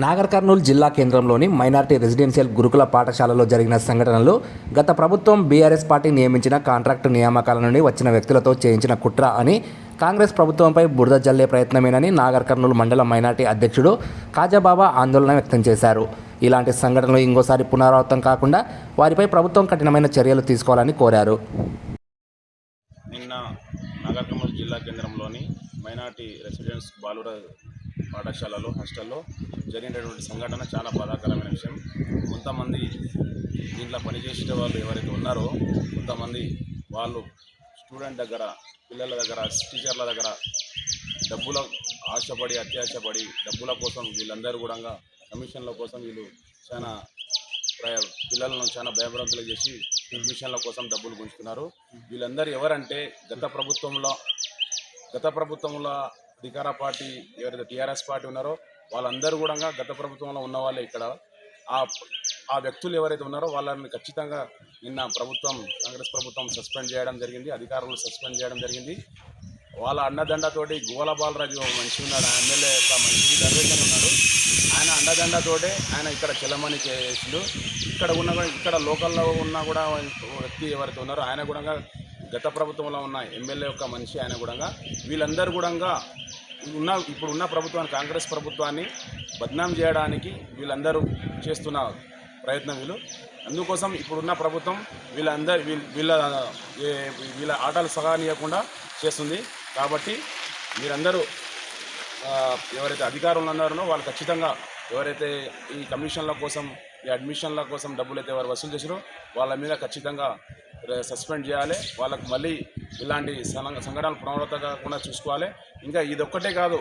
నాగర్ కర్నూలు జిల్లా కేంద్రంలోని minority residential గురుకుల పాఠశాలలో జరిగిన సంఘటనలు గత ప్రభుత్వం బీఆర్ఎస్ పార్టీ నియమించిన కాంట్రాక్టు నియామకాల నుండి వచ్చిన వ్యక్తులతో చేయించిన కుట్ర అని, కాంగ్రెస్ ప్రభుత్వంపై బురద జల్లే ప్రయత్నమేనని నాగర్ కర్నూలు మండల మైనార్టీ అధ్యక్షుడు కాజాబాబా ఆందోళన వ్యక్తం చేశారు. ఇలాంటి సంఘటనలు ఇంకోసారి పునరావృతం కాకుండా వారిపై ప్రభుత్వం కఠినమైన చర్యలు తీసుకోవాలని కోరారు. నిన్న నాగర్ కర్నూలు జిల్లా కేంద్రంలోని మైనార్టీ రెసిడెన్స్ బాలుర పాఠశాలలో హాస్టల్లో జరిగినటువంటి సంఘటన చాలా బాధాకరమైన విషయం. కొంతమంది దీంట్లో పనిచేసే వాళ్ళు ఎవరైతే ఉన్నారో కొంతమంది వాళ్ళు స్టూడెంట్ దగ్గర, పిల్లల దగ్గర, టీచర్ల దగ్గర డబ్బుల ఆశపడి, అత్యాశపడి డబ్బుల కోసం వీళ్ళందరూ కూడా కమిషన్ల కోసం వీళ్ళు చాలా పిల్లలను చాలా భయభ్రాంతులు చేసి కమిషన్ల కోసం డబ్బులు గుంజుతున్నారు. వీళ్ళందరూ ఎవరంటే గత ప్రభుత్వంలో అధికార పార్టీ ఎవరైతే టీఆర్ఎస్ పార్టీ ఉన్నారో వాళ్ళందరూ కూడా గత ప్రభుత్వంలో ఉన్న వాళ్ళే. ఇక్కడ ఆ వ్యక్తులు ఎవరైతే ఉన్నారో వాళ్ళని ఖచ్చితంగా నిన్న కాంగ్రెస్ ప్రభుత్వం సస్పెండ్ చేయడం జరిగింది, అధికారులు సస్పెండ్ చేయడం జరిగింది. వాళ్ళ అన్నదండతోటి గోల బాలరాజు మనిషి ఉన్నాడు, ఎమ్మెల్యే యొక్క మనిషి దర్వేకని ఉన్నాడు. ఆయన అండదండతోటే ఆయన ఇక్కడ చెలమణి చేసిండు. ఇక్కడ లోకల్లో ఉన్న కూడా వ్యక్తి ఎవరైతే ఉన్నారో ఆయన కూడా గత ప్రభుత్వంలో ఉన్న ఎమ్మెల్యే యొక్క మనిషి. ఆయన కూడా వీళ్ళందరూ కూడా ఇప్పుడున్న ప్రభుత్వాన్ని, కాంగ్రెస్ ప్రభుత్వాన్ని బద్నాం చేయడానికి వీళ్ళందరూ చేస్తున్న ప్రయత్నం వీళ్ళు. అందుకోసం ఇప్పుడున్న ప్రభుత్వం వీళ్ళ ఆటలు సగానియకుండా చేస్తుంది. కాబట్టి మీరందరూ ఎవరైతే అధికారులు ఉన్నారో వాళ్ళు ఖచ్చితంగా ఎవరైతే ఈ కమిషన్ల కోసం, ఈ అడ్మిషన్ల కోసం డబ్బులు అయితే ఎవరు వసూలు చేసారో వాళ్ళ మీద ఖచ్చితంగా సస్పెండ్ చేయాలి. వాళ్ళకు మళ్ళీ ఇలాంటి సంఘటనలు పునరావృతం కాకుండా చూసుకోవాలి. ఇంకా ఇదొక్కటే కాదు,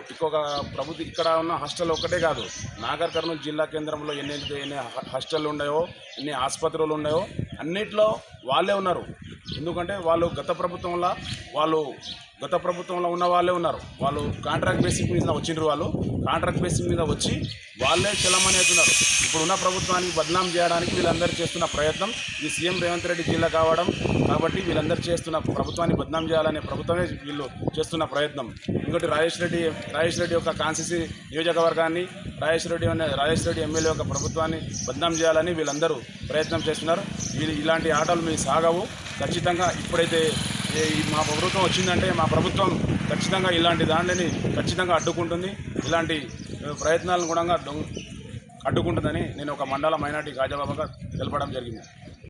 ఇక్కడ ఉన్న హాస్టల్ ఒక్కటే కాదు, నాగర్ కర్నూలు జిల్లా కేంద్రంలో ఎన్ని హాస్టళ్ళు ఉన్నాయో, ఎన్ని ఆసుపత్రులు ఉన్నాయో అన్నిట్లో వాళ్ళే ఉన్నారు. ఎందుకంటే వాళ్ళు గత ప్రభుత్వంలో ఉన్న వాళ్ళే ఉన్నారు. వాళ్ళు కాంట్రాక్ట్ బేసిక్ మీద వచ్చిండ్రు. వాళ్ళు కాంట్రాక్ట్ బేసిక్ మీద వచ్చి వాళ్ళే చలమని అవుతున్నారు. ఇప్పుడున్న ప్రభుత్వానికి బద్నాం చేయడానికి వీళ్ళందరూ చేస్తున్న ప్రయత్నం, ఇది సీఎం రేవంత్ రెడ్డి జిల్లా కాబట్టి వీళ్ళందరూ చేస్తున్న ప్రభుత్వాన్ని బద్నాం చేయాలనే ప్రభుత్వమే వీళ్ళు చేస్తున్న ప్రయత్నం. ఇంకోటి రాజేష్ రెడ్డి యొక్క కాన్స్టిట్యూన్సీ నియోజకవర్గాన్ని, రాజేష్ రెడ్డి ఎమ్మెల్యే యొక్క ప్రభుత్వాన్ని బద్నాం చేయాలని వీళ్ళందరూ ప్రయత్నం చేస్తున్నారు. ఇలాంటి ఆటలు మీకు సాగవు. ఖచ్చితంగా ఇప్పుడైతే మా ప్రభుత్వం వచ్చిందంటే మా ప్రభుత్వం ఖచ్చితంగా ఇలాంటి దాంట్లని ఖచ్చితంగా అడ్డుకుంటుంది. ఇలాంటి ప్రయత్నాలను కూడా అడ్డుకుంటుందని నేను ఒక మండల మైనార్టీ కాజాబాబాగా తెలపడం జరిగింది.